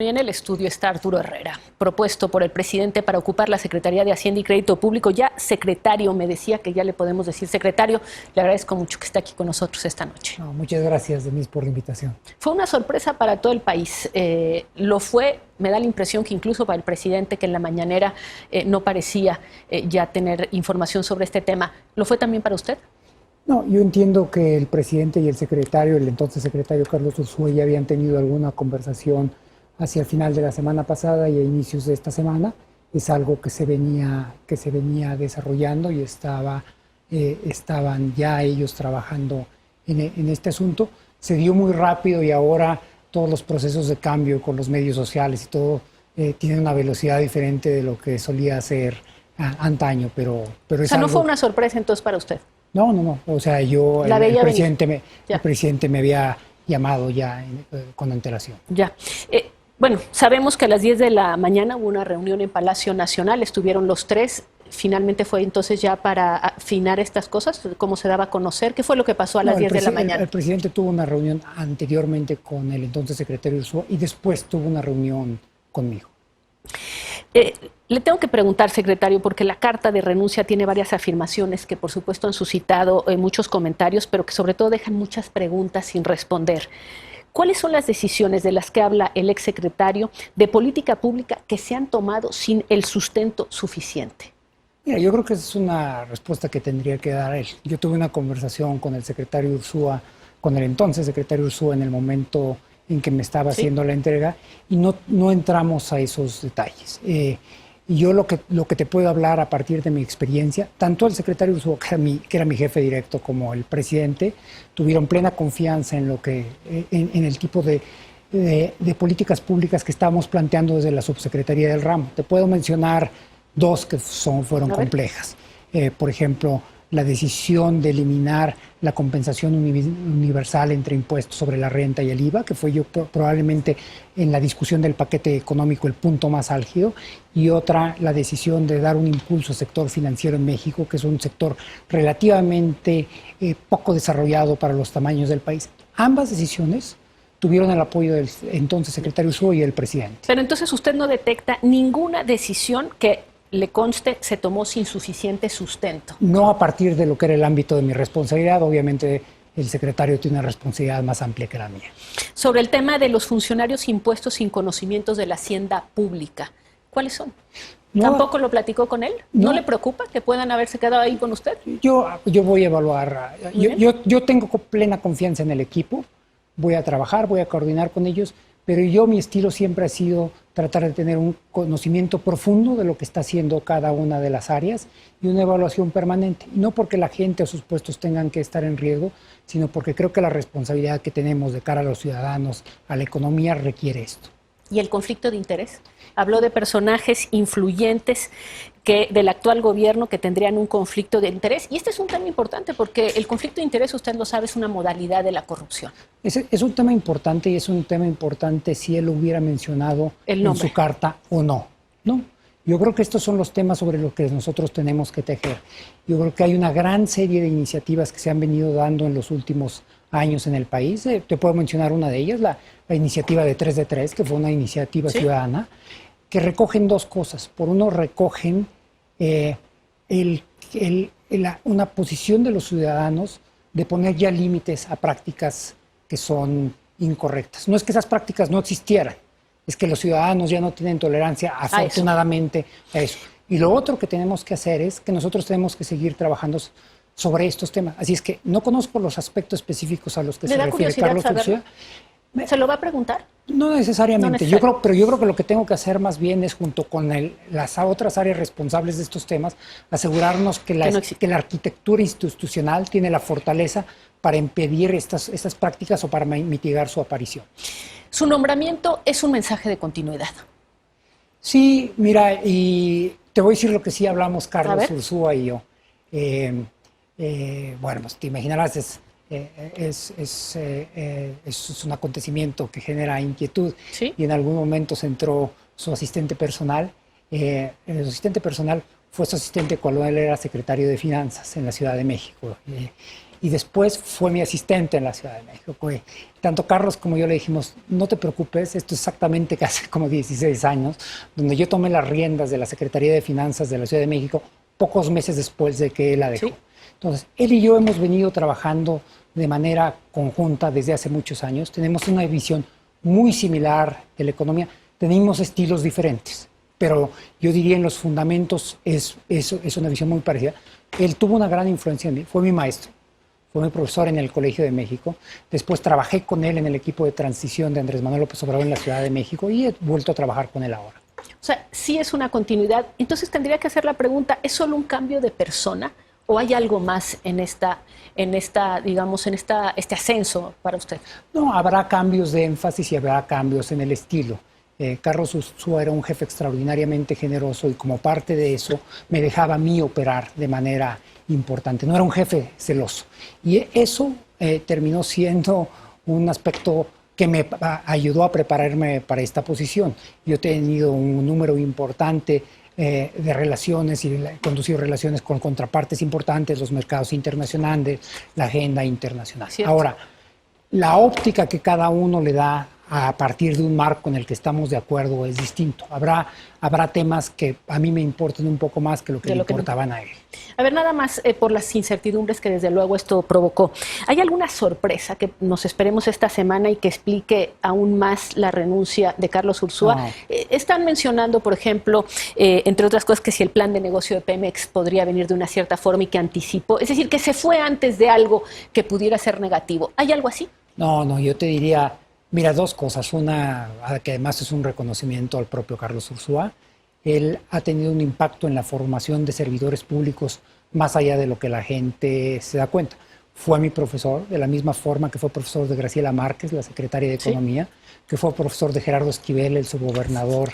Y en el estudio está Arturo Herrera, propuesto por el presidente para ocupar la Secretaría de Hacienda y Crédito Público, ya secretario, me decía que ya le podemos decir secretario. Le agradezco mucho que esté aquí con nosotros esta noche. No, muchas gracias, Denise, por la invitación. Fue una sorpresa para todo el país, lo fue, me da la impresión que incluso para el presidente, que en la mañanera no parecía ya tener información sobre este tema. ¿Lo fue también para usted? No, yo entiendo que el presidente y el secretario, el entonces secretario Carlos Ursúa, ya habían tenido alguna conversación hacia el final de la semana pasada y a inicios de esta semana. Es algo que se venía desarrollando y estaban ya ellos trabajando en este asunto. Se dio muy rápido y ahora todos los procesos de cambio con los medios sociales y todo tienen una velocidad diferente de lo que solía ser antaño, pero es o sea, algo... ¿no fue una sorpresa entonces para usted? No. O sea, el presidente me había llamado ya con antelación. Ya. Bueno, sabemos que a las 10 de la mañana hubo una reunión en Palacio Nacional, estuvieron los tres. Finalmente fue entonces ya para afinar estas cosas, ¿cómo se daba a conocer? ¿Qué fue lo que pasó a las 10 de la mañana? El presidente tuvo una reunión anteriormente con el entonces secretario Ursúa y después tuvo una reunión conmigo. Le tengo que preguntar, secretario, porque la carta de renuncia tiene varias afirmaciones que por supuesto han suscitado muchos comentarios, pero que sobre todo dejan muchas preguntas sin responder. ¿Cuáles son las decisiones de las que habla el exsecretario de política pública que se han tomado sin el sustento suficiente? Mira, yo creo que esa es una respuesta que tendría que dar él. Yo tuve una conversación con el secretario Ursúa, con el entonces secretario Ursúa en el momento en que me estaba haciendo la entrega y no entramos a esos detalles. Y yo lo que te puedo hablar a partir de mi experiencia, tanto el secretario Ursúa, que era mi jefe directo, como el presidente, tuvieron plena confianza en el tipo de políticas públicas que estábamos planteando desde la subsecretaría del ramo. Te puedo mencionar dos que fueron complejas. Por ejemplo, la decisión de eliminar la compensación universal entre impuestos sobre la renta y el IVA, que fue probablemente en la discusión del paquete económico el punto más álgido, y otra, la decisión de dar un impulso al sector financiero en México, que es un sector relativamente poco desarrollado para los tamaños del país. Ambas decisiones tuvieron el apoyo del entonces secretario Ursúa y del presidente. Pero entonces usted no detecta ninguna decisión que le conste se tomó sin suficiente sustento. No a partir de lo que era el ámbito de mi responsabilidad, obviamente el secretario tiene una responsabilidad más amplia que la mía. Sobre el tema de los funcionarios impuestos sin conocimientos de la hacienda pública, ¿cuáles son? ¿Tampoco lo platicó con él? ¿No le preocupa que puedan haberse quedado ahí con usted? Yo voy a evaluar, yo tengo plena confianza en el equipo, voy a trabajar, voy a coordinar con ellos, pero mi estilo siempre ha sido tratar de tener un conocimiento profundo de lo que está haciendo cada una de las áreas y una evaluación permanente. Y no porque la gente o sus puestos tengan que estar en riesgo, sino porque creo que la responsabilidad que tenemos de cara a los ciudadanos, a la economía, requiere esto. ¿Y el conflicto de interés? Habló de personajes influyentes del actual gobierno que tendrían un conflicto de interés. Y este es un tema importante porque el conflicto de interés, usted lo sabe, es una modalidad de la corrupción. Es un tema importante y es un tema importante si él lo hubiera mencionado en su carta o no. Yo creo que estos son los temas sobre los que nosotros tenemos que tejer. Yo creo que hay una gran serie de iniciativas que se han venido dando en los últimos años en el país. Te puedo mencionar una de ellas, la iniciativa de 3 de 3, que fue una iniciativa ciudadana, que recogen dos cosas. Por uno, recogen una posición de los ciudadanos de poner ya límites a prácticas que son incorrectas. No es que esas prácticas no existieran, es que los ciudadanos ya no tienen tolerancia, afortunadamente, a eso. Y lo otro que tenemos que hacer es que nosotros tenemos que seguir trabajando sobre estos temas. Así es que no conozco los aspectos específicos a los que se refiere Carlos Ursúa. ¿Se lo va a preguntar? No necesariamente. Yo creo que lo que tengo que hacer más bien es, junto con las otras áreas responsables de estos temas, asegurarnos que la arquitectura institucional tiene la fortaleza para impedir estas prácticas o para mitigar su aparición. Su nombramiento es un mensaje de continuidad. Sí, mira, y te voy a decir lo que sí hablamos Carlos Ursúa y yo. Bueno, pues te imaginarás, es un acontecimiento que genera inquietud. ¿Sí? Y en algún momento se entró su asistente personal. El asistente personal fue su asistente cuando él era secretario de Finanzas en la Ciudad de México. y después fue mi asistente en la Ciudad de México. Tanto Carlos como yo le dijimos, no te preocupes, esto es exactamente que hace como 16 años, donde yo tomé las riendas de la Secretaría de Finanzas de la Ciudad de México pocos meses después de que él la dejó. Sí. Entonces, él y yo hemos venido trabajando de manera conjunta desde hace muchos años. Tenemos una visión muy similar de la economía. Tenemos estilos diferentes, pero yo diría en los fundamentos es una visión muy parecida. Él tuvo una gran influencia en mí, fue mi maestro, fue mi profesor en el Colegio de México. Después trabajé con él en el equipo de transición de Andrés Manuel López Obrador en la Ciudad de México y he vuelto a trabajar con él ahora. O sea, sí es una continuidad. Entonces tendría que hacer la pregunta, ¿es solo un cambio de persona o hay algo más en este ascenso para usted? No, habrá cambios de énfasis y habrá cambios en el estilo. Carlos Ursúa era un jefe extraordinariamente generoso y como parte de eso me dejaba a mí operar de manera importante. No era un jefe celoso. Y eso terminó siendo un aspecto que me ayudó a prepararme para esta posición. Yo he tenido un número importante de relaciones y he conducido relaciones con contrapartes importantes, los mercados internacionales, la agenda internacional. ¿Cierto? Ahora, la óptica que cada uno le da a partir de un marco en el que estamos de acuerdo es distinto. Habrá temas que a mí me importan un poco más que lo que le importaban a él. A ver, nada más por las incertidumbres que desde luego esto provocó. ¿Hay alguna sorpresa que nos esperemos esta semana y que explique aún más la renuncia de Carlos Ursúa? No. Están mencionando, por ejemplo, entre otras cosas, que si el plan de negocio de Pemex podría venir de una cierta forma y que anticipó, es decir, que se fue antes de algo que pudiera ser negativo. ¿Hay algo así? No, yo te diría, mira, dos cosas. Una, que además es un reconocimiento al propio Carlos Ursúa. Él ha tenido un impacto en la formación de servidores públicos más allá de lo que la gente se da cuenta. Fue mi profesor, de la misma forma que fue profesor de Graciela Márquez, la secretaria de Economía, ¿sí? Que fue profesor de Gerardo Esquivel, el subgobernador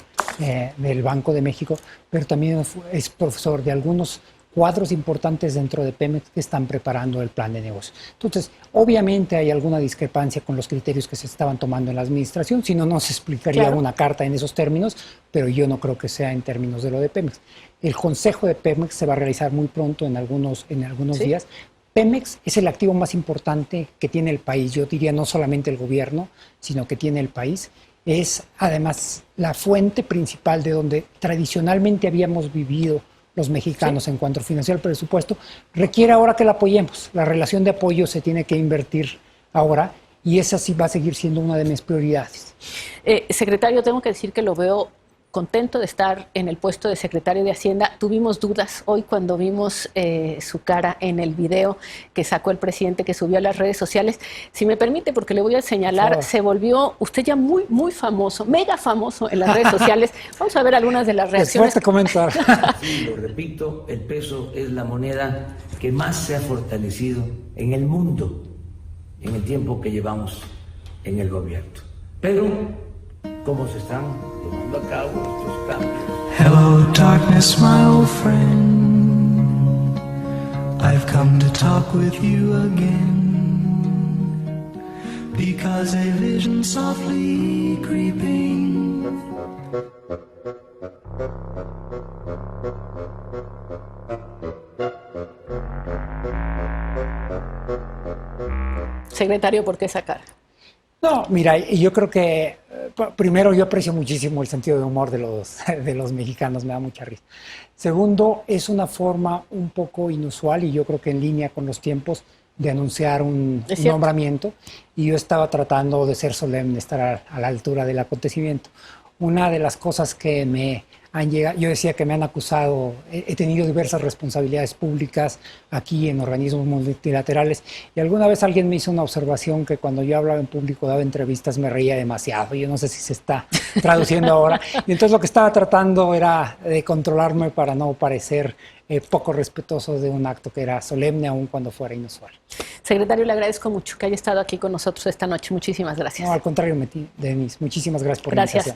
del Banco de México, pero también es profesor de algunos cuadros importantes dentro de Pemex que están preparando el plan de negocio. Entonces, obviamente hay alguna discrepancia con los criterios que se estaban tomando en la administración, si no, no se explicaría una carta en esos términos, pero yo no creo que sea en términos de lo de Pemex. El consejo de Pemex se va a realizar muy pronto, en algunos ¿sí? días. Pemex es el activo más importante que tiene el país, yo diría no solamente el gobierno, sino que tiene el país. Es además la fuente principal de donde tradicionalmente habíamos vivido los mexicanos, ¿sí? En cuanto a financiar el presupuesto, requiere ahora que la apoyemos. La relación de apoyo se tiene que invertir ahora y esa sí va a seguir siendo una de mis prioridades. Secretario, tengo que decir que lo veo contento de estar en el puesto de secretario de Hacienda. Tuvimos dudas hoy cuando vimos su cara en el video que sacó el presidente, que subió a las redes sociales. Si me permite, porque le voy a señalar, se volvió usted ya muy, muy famoso, mega famoso en las redes sociales. Vamos a ver algunas de las reacciones. Después te comentar. Sí, lo repito, el peso es la moneda que más se ha fortalecido en el mundo en el tiempo que llevamos en el gobierno. Pero cómo se están llevando a cabo estos cambios. Hello darkness, my old friend. I've come to talk with you again, because a vision softly creeping Secretario, ¿por qué esa cara? No, mira, yo creo que primero yo aprecio muchísimo el sentido de humor de los mexicanos, me da mucha risa. Segundo, es una forma un poco inusual y yo creo que en línea con los tiempos de anunciar un nombramiento, y yo estaba tratando de ser solemne, estar a la altura del acontecimiento. Una de las cosas que me han llegado, yo decía que me han acusado, he tenido diversas responsabilidades públicas aquí en organismos multilaterales, y alguna vez alguien me hizo una observación que cuando yo hablaba en público, daba entrevistas, me reía demasiado. Yo no sé si se está traduciendo ahora. Y entonces lo que estaba tratando era de controlarme para no parecer poco respetuoso de un acto que era solemne, aun cuando fuera inusual. Secretario, le agradezco mucho que haya estado aquí con nosotros esta noche. Muchísimas gracias. No, al contrario, Denise, muchísimas gracias por la invitación.